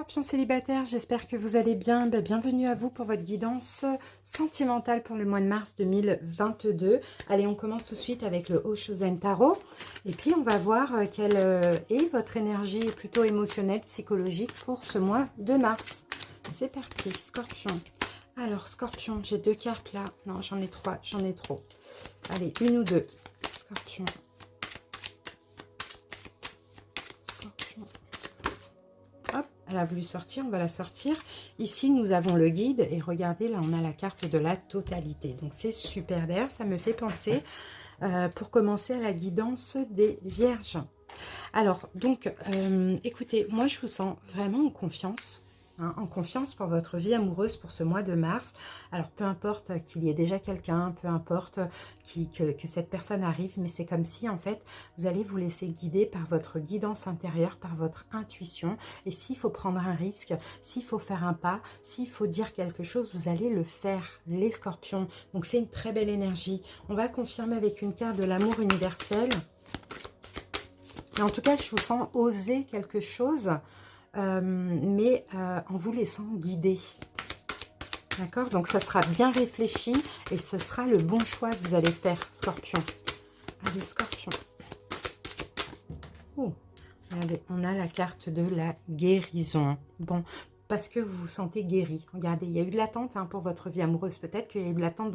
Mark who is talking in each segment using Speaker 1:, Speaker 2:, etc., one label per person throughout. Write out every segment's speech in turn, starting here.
Speaker 1: Scorpion célibataire, j'espère que vous allez bien. Bienvenue à vous pour votre guidance sentimentale pour le mois de mars 2022. Allez, on commence tout de suite avec le Oshozen Tarot. Et puis, on va voir quelle est votre énergie plutôt émotionnelle, psychologique pour ce mois de mars. C'est parti, Scorpion. Alors, Scorpion, j'ai deux cartes là. Non, j'en ai trois, j'en ai trop. Allez, une ou deux. Scorpion. Elle a voulu sortir, on va la sortir. Ici, nous avons le guide et regardez, là, on a la carte de la totalité. Donc, c'est super. D'ailleurs, ça me fait penser, pour commencer, à la guidance des vierges. Alors, donc, écoutez, moi, je vous sens vraiment en confiance. En confiance pour votre vie amoureuse pour ce mois de mars. Alors, peu importe qu'il y ait déjà quelqu'un, peu importe que cette personne arrive, mais c'est comme si, en fait, vous allez vous laisser guider par votre guidance intérieure, par votre intuition. Et s'il faut prendre un risque, s'il faut faire un pas, s'il faut dire quelque chose, vous allez le faire, les scorpions. Donc, c'est une très belle énergie. On va confirmer avec une carte de l'amour universel. Et en tout cas, je vous sens oser quelque chose. Mais en vous laissant guider. D'accord? Donc, ça sera bien réfléchi et ce sera le bon choix que vous allez faire, Scorpion. Allez, Scorpion. Oh, regardez, on a la carte de la guérison. Bon, parce que vous vous sentez guéri. Regardez, il y a eu de l'attente pour votre vie amoureuse. Peut-être qu'il y a eu de l'attente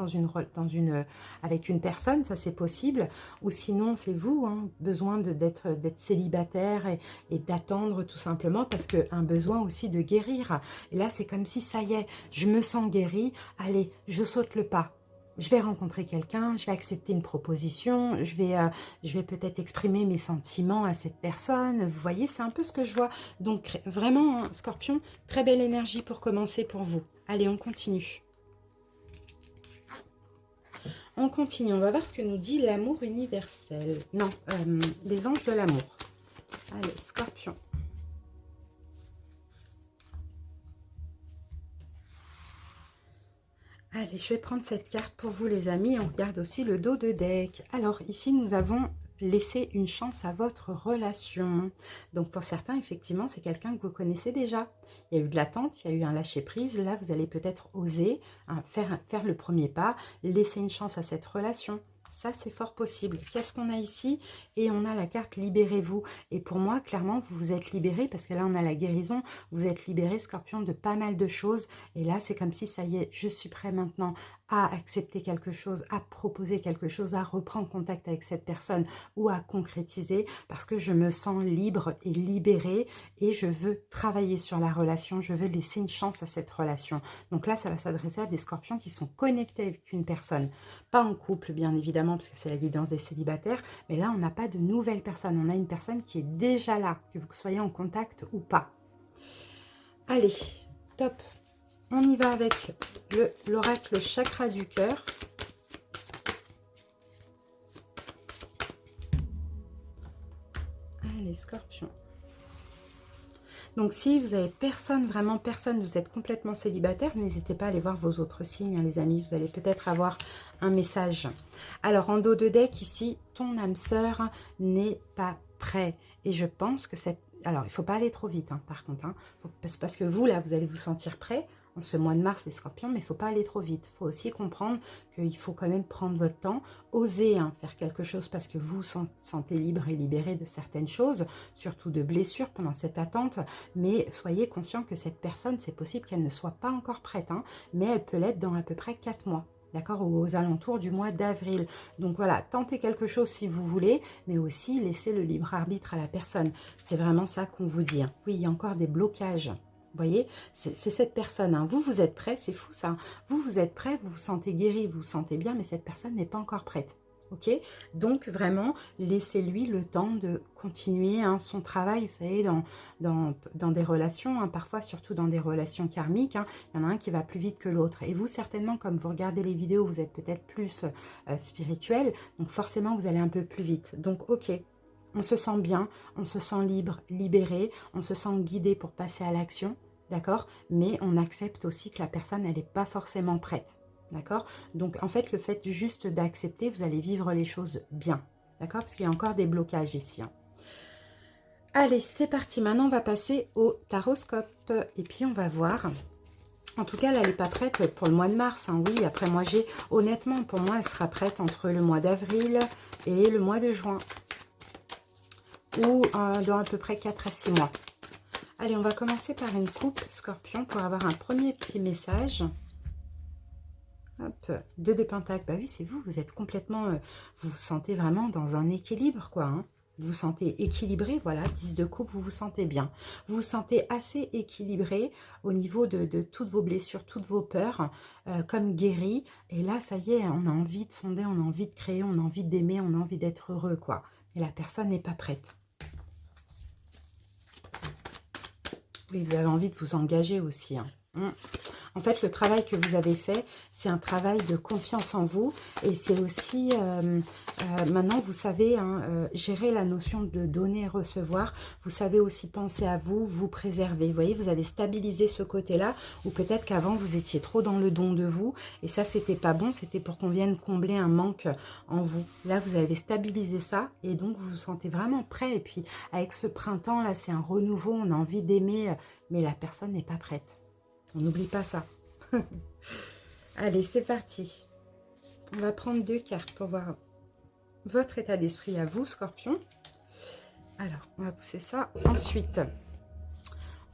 Speaker 1: avec une personne, ça c'est possible. Ou sinon, c'est vous, besoin d'être célibataire et d'attendre tout simplement parce qu'un besoin aussi de guérir. Et là, c'est comme si, ça y est, je me sens guérie. Allez, je saute le pas. Je vais rencontrer quelqu'un, je vais accepter une proposition, je vais peut-être exprimer mes sentiments à cette personne. Vous voyez, c'est un peu ce que je vois. Donc, vraiment, Scorpion, très belle énergie pour commencer pour vous. Allez, on continue. On continue, on va voir ce que nous dit l'amour universel. Non, les anges de l'amour. Allez, Scorpion. Allez, je vais prendre cette carte pour vous les amis. On regarde aussi le dos de deck. Alors ici, nous avons laissé une chance à votre relation. Donc pour certains, effectivement, c'est quelqu'un que vous connaissez déjà. Il y a eu de l'attente, il y a eu un lâcher-prise. Là, vous allez peut-être oser faire le premier pas, laisser une chance à cette relation. Ça, c'est fort possible. Qu'est-ce qu'on a ici? Et on a la carte « Libérez-vous ». Et pour moi, clairement, vous vous êtes libéré parce que là, on a la guérison. Vous êtes libéré, Scorpion, de pas mal de choses. Et là, c'est comme si, ça y est, je suis prêt maintenant à accepter quelque chose, à proposer quelque chose, à reprendre contact avec cette personne ou à concrétiser parce que je me sens libre et libérée et je veux travailler sur la relation. Je veux laisser une chance à cette relation. Donc là, ça va s'adresser à des scorpions qui sont connectés avec une personne. Pas en couple, bien évidemment, parce que c'est la guidance des célibataires, mais là, on n'a pas de nouvelle personne. On a une personne qui est déjà là, que vous soyez en contact ou pas. Allez, top. On y va avec l'oracle chakra du cœur. Allez, Scorpion. Donc, si vous avez personne, vraiment personne, vous êtes complètement célibataire, n'hésitez pas à aller voir vos autres signes, les amis. Vous allez peut-être avoir un message. Alors, en dos de deck, ici, ton âme sœur n'est pas prêt. Et je pense que cette... Alors, il ne faut pas aller trop vite, par contre. Parce que vous, là, vous allez vous sentir prêt en ce mois de mars, les scorpions, mais il ne faut pas aller trop vite. Il faut aussi comprendre qu'il faut quand même prendre votre temps, oser faire quelque chose parce que vous vous sentez libre et libéré de certaines choses, surtout de blessures pendant cette attente, mais soyez conscient que cette personne, c'est possible qu'elle ne soit pas encore prête, mais elle peut l'être dans à peu près 4 mois. D'accord, aux alentours du mois d'avril. Donc voilà, tentez quelque chose si vous voulez, mais aussi laissez le libre arbitre à la personne. C'est vraiment ça qu'on vous dit. Oui, il y a encore des blocages. Vous voyez, c'est cette personne. Vous, vous êtes prêt, c'est fou ça. Vous, vous êtes prêt, vous vous sentez guéri, vous vous sentez bien, mais cette personne n'est pas encore prête. Ok, donc vraiment, laissez-lui le temps de continuer son travail, vous savez, dans des relations, parfois surtout dans des relations karmiques, il y en a un qui va plus vite que l'autre. Et vous, certainement, comme vous regardez les vidéos, vous êtes peut-être plus spirituel, donc forcément, vous allez un peu plus vite. Donc, ok, on se sent bien, on se sent libre, libéré, on se sent guidé pour passer à l'action, d'accord? Mais on accepte aussi que la personne, elle n'est pas forcément prête. D'accord? Donc, en fait, le fait juste d'accepter, vous allez vivre les choses bien. D'accord? Parce qu'il y a encore des blocages ici. Allez, c'est parti. Maintenant, on va passer au taroscope. Et puis, on va voir. En tout cas, là, elle n'est pas prête pour le mois de mars. Hein. Oui, après, moi, honnêtement, pour moi, elle sera prête entre le mois d'avril et le mois de juin. Ou dans à peu près 4 à 6 mois. Allez, on va commencer par une coupe, Scorpion, pour avoir un premier petit message. Hop, 2 de Pentacle. Bah oui, c'est vous. Vous êtes complètement... vous vous sentez vraiment dans un équilibre, quoi. Hein. Vous vous sentez équilibré, voilà, 10 de coupe, vous vous sentez bien. Vous vous sentez assez équilibré au niveau de toutes vos blessures, toutes vos peurs, comme guéri. Et là, ça y est, on a envie de fonder, on a envie de créer, on a envie d'aimer, on a envie d'être heureux, quoi. Et la personne n'est pas prête. Oui, vous avez envie de vous engager aussi. Hein. En fait, le travail que vous avez fait, c'est un travail de confiance en vous. Et c'est aussi, maintenant, vous savez, hein, gérer la notion de donner et recevoir. Vous savez aussi penser à vous, vous préserver. Vous voyez, vous avez stabilisé ce côté-là. Ou peut-être qu'avant, vous étiez trop dans le don de vous. Et ça, c'était pas bon. C'était pour qu'on vienne combler un manque en vous. Là, vous avez stabilisé ça. Et donc, vous vous sentez vraiment prêt. Et puis, avec ce printemps, là, c'est un renouveau. On a envie d'aimer. Mais la personne n'est pas prête. On n'oublie pas ça. Allez, c'est parti. On va prendre 2 cartes pour voir votre état d'esprit à vous, Scorpion. Alors, on va pousser ça. Ensuite,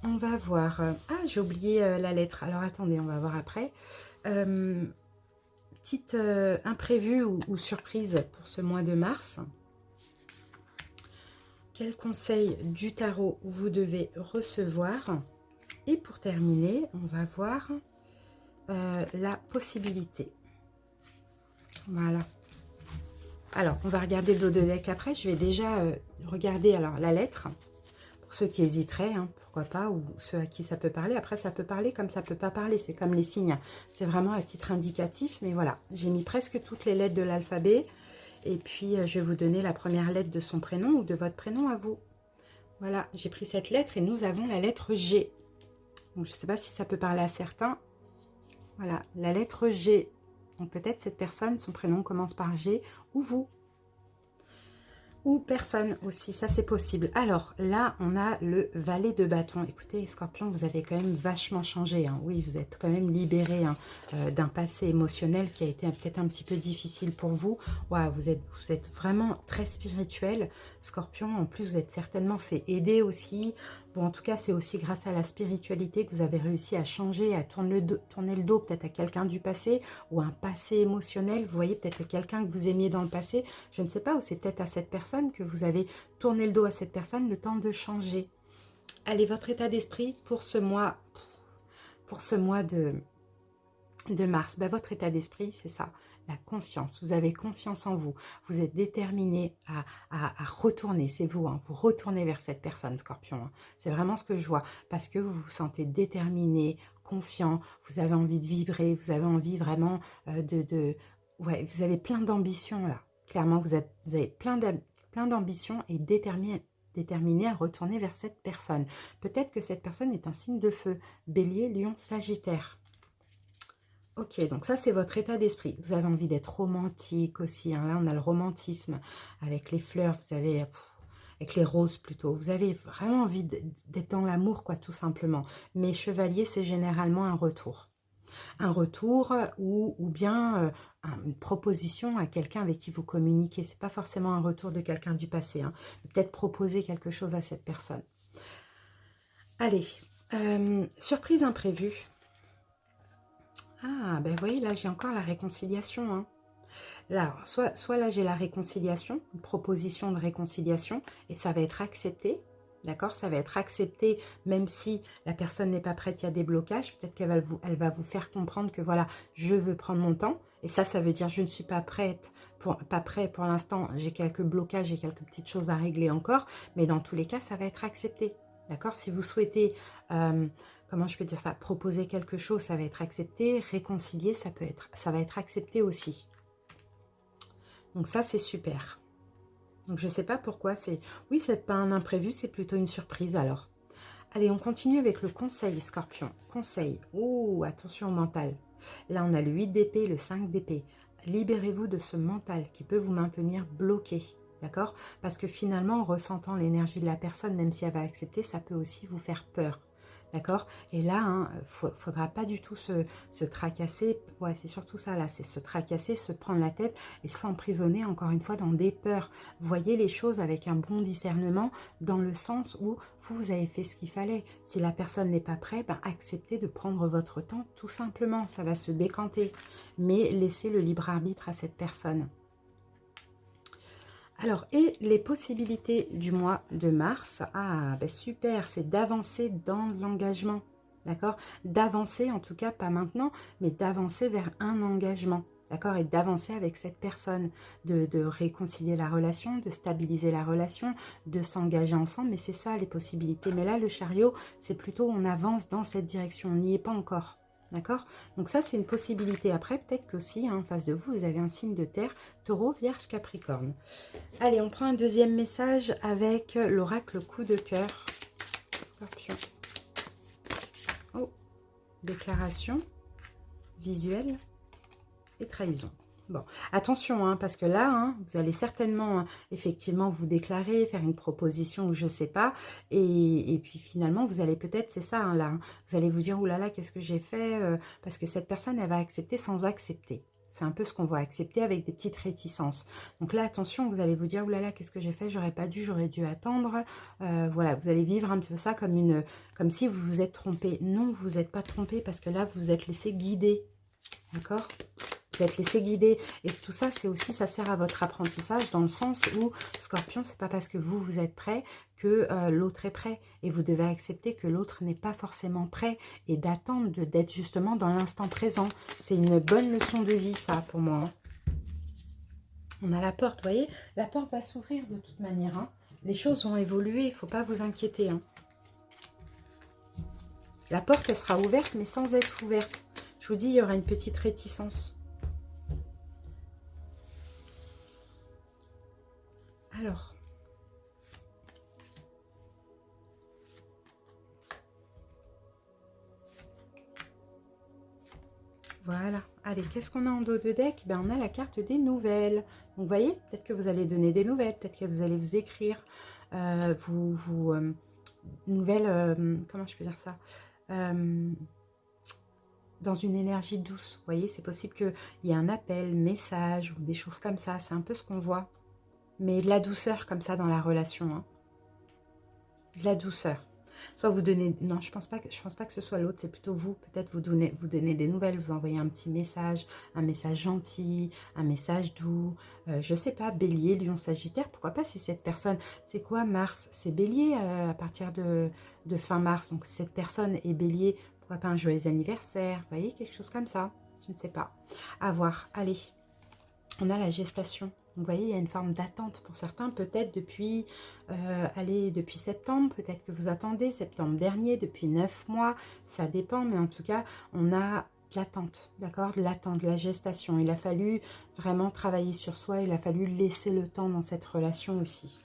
Speaker 1: on va voir... ah, j'ai oublié la lettre. Alors, attendez, on va voir après. Petite imprévue ou surprise pour ce mois de mars. Quel conseil du tarot vous devez recevoir? Et pour terminer, on va voir la possibilité. Voilà. Alors, on va regarder le dos de deck après. Je vais déjà regarder alors la lettre. Pour ceux qui hésiteraient, hein, pourquoi pas, ou ceux à qui ça peut parler. Après, ça peut parler comme ça peut pas parler. C'est comme les signes. C'est vraiment à titre indicatif. Mais voilà, j'ai mis presque toutes les lettres de l'alphabet. Et puis, je vais vous donner la première lettre de son prénom ou de votre prénom à vous. Voilà, j'ai pris cette lettre et nous avons la lettre G. Donc, je ne sais pas si ça peut parler à certains. Voilà, la lettre G. Donc, peut-être cette personne, son prénom commence par G, ou vous. Ou personne aussi, ça c'est possible. Alors, là, on a le valet de bâton. Écoutez, Scorpion, vous avez quand même vachement changé. Hein. Oui, vous êtes quand même libéré hein, d'un passé émotionnel qui a été peut-être un petit peu difficile pour vous. Wow, vous êtes vraiment très spirituel, Scorpion. En plus, vous êtes certainement fait aider aussi. Bon, en tout cas, c'est aussi grâce à la spiritualité que vous avez réussi à changer, à tourner le dos peut-être à quelqu'un du passé ou un passé émotionnel. Vous voyez, peut-être quelqu'un que vous aimiez dans le passé. Je ne sais pas, ou c'est peut-être à cette personne que vous avez tourné le dos à cette personne, le temps de changer. Allez, votre état d'esprit pour ce mois de mars. Ben, votre état d'esprit, c'est ça, la confiance. Vous avez confiance en vous. Vous êtes déterminé à retourner, c'est vous, hein, vous retournez vers cette personne, Scorpion. Hein. C'est vraiment ce que je vois, parce que vous vous sentez déterminé, confiant, vous avez envie de vibrer, vous avez envie vraiment ouais, vous avez plein d'ambition là. Clairement, vous avez plein d'ambition et déterminé à retourner vers cette personne. Peut-être que cette personne est un signe de feu, Bélier, Lion, Sagittaire. Ok, donc ça, c'est votre état d'esprit. Vous avez envie d'être romantique aussi. Hein. Là, on a le romantisme avec les fleurs. Vous avez... avec les roses plutôt. Vous avez vraiment envie d'être dans l'amour, quoi, tout simplement. Mais chevalier, c'est généralement un retour. Un retour ou bien une proposition à quelqu'un avec qui vous communiquez. Ce n'est pas forcément un retour de quelqu'un du passé. Hein. Peut-être proposer quelque chose à cette personne. Allez, surprise imprévue. Ah, ben vous voyez, là, j'ai encore la réconciliation. Hein. Là, soit là, j'ai la réconciliation, une proposition de réconciliation, et ça va être accepté. D'accord, ça va être accepté, même si la personne n'est pas prête, il y a des blocages. Peut-être elle va vous faire comprendre que voilà, je veux prendre mon temps. Et ça veut dire je ne suis pas prête, pas prêt pour l'instant. J'ai quelques blocages, j'ai quelques petites choses à régler encore. Mais dans tous les cas, ça va être accepté. D'accord, si vous souhaitez, comment je peux dire ça, proposer quelque chose, ça va être accepté. Réconcilier, ça va être accepté aussi. Donc ça, c'est super. Donc, je ne sais pas pourquoi. Oui, c'est pas un imprévu, c'est plutôt une surprise alors. Allez, on continue avec le conseil, Scorpion. Conseil. Oh, attention au mental. Là, on a le 8 d'épée, le 5 d'épée. Libérez-vous de ce mental qui peut vous maintenir bloqué. d'accord? Parce que finalement, en ressentant l'énergie de la personne, même si elle va accepter, ça peut aussi vous faire peur. D'accord? Et là, faudra pas du tout se tracasser. Ouais, c'est surtout ça, là. C'est se tracasser, se prendre la tête et s'emprisonner, encore une fois, dans des peurs. Voyez les choses avec un bon discernement, dans le sens où vous avez fait ce qu'il fallait. Si la personne n'est pas prête, ben, acceptez de prendre votre temps, tout simplement. Ça va se décanter. Mais laissez le libre arbitre à cette personne. Alors, et les possibilités du mois de mars, ah, ben super, c'est d'avancer dans l'engagement, d'accord? D'avancer, en tout cas, pas maintenant, mais d'avancer vers un engagement, d'accord? Et d'avancer avec cette personne, de réconcilier la relation, de stabiliser la relation, de s'engager ensemble, mais c'est ça les possibilités. Mais là, le chariot, c'est plutôt on avance dans cette direction, on n'y est pas encore. D'accord? Donc ça, c'est une possibilité. Après, peut-être qu'aussi, en face de vous, vous avez un signe de terre, taureau, vierge, capricorne. Allez, on prend un deuxième message avec l'oracle coup de cœur. Scorpion. Oh, déclaration, visuelle et trahison. Bon, attention, hein, parce que là, hein, vous allez certainement, effectivement, vous déclarer, faire une proposition ou je sais pas. Et puis finalement, vous allez peut-être, c'est ça, hein, là, hein, vous allez vous dire, oh là là, qu'est-ce que j'ai fait parce que cette personne, elle va accepter sans accepter. C'est un peu ce qu'on va accepter avec des petites réticences. Donc là, attention, vous allez vous dire, oh là là, qu'est-ce que j'ai fait? J'aurais pas dû, j'aurais dû attendre. Voilà, vous allez vivre un peu ça comme si vous vous êtes trompé. Non, vous vous êtes pas trompé parce que là, vous vous êtes laissé guider. D'accord? Vous êtes laissé guider. Et tout ça, c'est aussi, ça sert à votre apprentissage dans le sens où, Scorpion, c'est pas parce que vous êtes prêt que l'autre est prêt. Et vous devez accepter que l'autre n'est pas forcément prêt et d'attendre, d'être justement dans l'instant présent. C'est une bonne leçon de vie, ça, pour moi. On a la porte, vous voyez? La porte va s'ouvrir de toute manière. Hein. Les choses vont évoluer, il ne faut pas vous inquiéter. Hein. La porte, elle sera ouverte, mais sans être ouverte. Je vous dis, il y aura une petite réticence. Alors, voilà. Allez, qu'est-ce qu'on a en dos de deck? Ben, on a la carte des nouvelles. Donc, vous voyez, peut-être que vous allez donner des nouvelles, peut-être que vous allez vous écrire, nouvelles, comment je peux dire ça? Dans une énergie douce. Vous voyez, c'est possible qu'il y ait un appel, message ou des choses comme ça. C'est un peu ce qu'on voit. Mais de la douceur comme ça dans la relation. Hein. De la douceur. Soit vous donnez... Non, je pense pas que ce soit l'autre, c'est plutôt vous. Peut-être vous donnez des nouvelles, vous envoyez un petit message, un message gentil, un message doux. Je sais pas, Bélier, Lion, Sagittaire. Pourquoi pas si cette personne... C'est quoi Mars? C'est Bélier à partir de fin mars. Donc si cette personne est Bélier, pourquoi pas un joyeux anniversaire? Vous voyez, quelque chose comme ça. Je ne sais pas. À voir. Allez. On a la gestation. Donc, vous voyez, il y a une forme d'attente pour certains, peut-être depuis, depuis septembre, peut-être que vous attendez, septembre dernier, depuis 9 mois, ça dépend, mais en tout cas, on a de l'attente, d'accord? De l'attente, de la gestation. Il a fallu vraiment travailler sur soi, il a fallu laisser le temps dans cette relation aussi.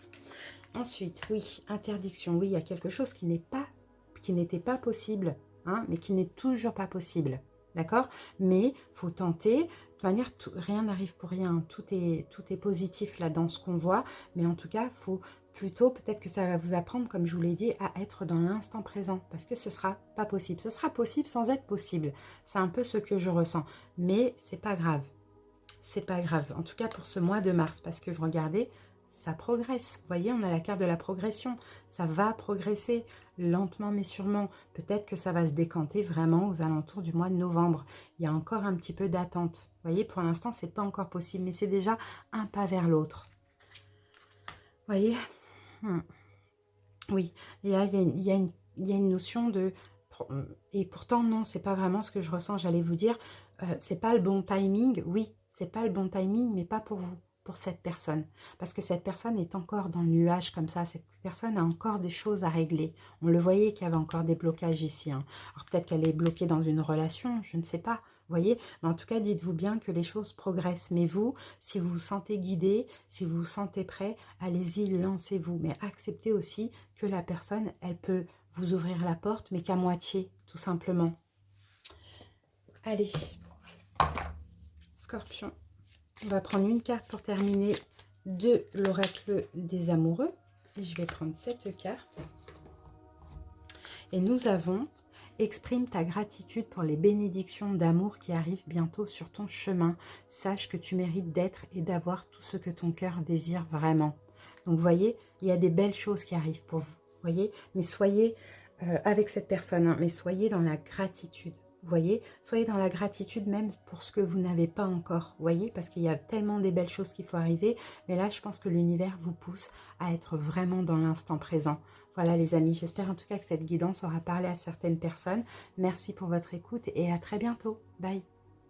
Speaker 1: Ensuite, oui, interdiction, oui, il y a quelque chose qui n'était pas possible, hein, mais qui n'est toujours pas possible. D'accord? Mais il faut tenter. De toute manière, rien n'arrive pour rien. Tout est positif là dans ce qu'on voit. Mais en tout cas, il faut plutôt, peut-être que ça va vous apprendre, comme je vous l'ai dit, à être dans l'instant présent. Parce que ce ne sera pas possible. Ce sera possible sans être possible. C'est un peu ce que je ressens. Mais c'est pas grave. C'est pas grave. En tout cas pour ce mois de mars. Parce que regardez, ça progresse. Vous voyez, on a la carte de la progression. Ça va progresser lentement mais sûrement. Peut-être que ça va se décanter vraiment aux alentours du mois de novembre. Il y a encore un petit peu d'attente. Vous voyez, pour l'instant, c'est pas encore possible, mais c'est déjà un pas vers l'autre. Vous voyez? Oui, il y a une notion de... Et pourtant, non, c'est pas vraiment ce que je ressens. J'allais vous dire, c'est pas le bon timing. Oui, c'est pas le bon timing, mais pas pour vous, pour cette personne. Parce que cette personne est encore dans le nuage comme ça. Cette personne a encore des choses à régler. On le voyait qu'il y avait encore des blocages ici. Hein. Alors peut-être qu'elle est bloquée dans une relation, je ne sais pas. Vous voyez, mais en tout cas, dites-vous bien que les choses progressent. Mais vous, si vous vous sentez guidé, si vous vous sentez prêt, allez-y, lancez-vous. Mais acceptez aussi que la personne, elle peut vous ouvrir la porte, mais qu'à moitié, tout simplement. Allez, Scorpion. On va prendre une carte pour terminer de l'oracle des amoureux. Et je vais prendre cette carte. Et nous avons « Exprime ta gratitude pour les bénédictions d'amour qui arrivent bientôt sur ton chemin. Sache que tu mérites d'être et d'avoir tout ce que ton cœur désire vraiment. » Donc, vous voyez, il y a des belles choses qui arrivent pour vous. Voyez, mais soyez avec cette personne, hein, mais soyez dans la gratitude. Vous voyez, soyez dans la gratitude même pour ce que vous n'avez pas encore. Vous voyez, parce qu'il y a tellement des belles choses qu'il faut arriver. Mais là, je pense que l'univers vous pousse à être vraiment dans l'instant présent. Voilà les amis, j'espère en tout cas que cette guidance aura parlé à certaines personnes. Merci pour votre écoute et à très bientôt. Bye.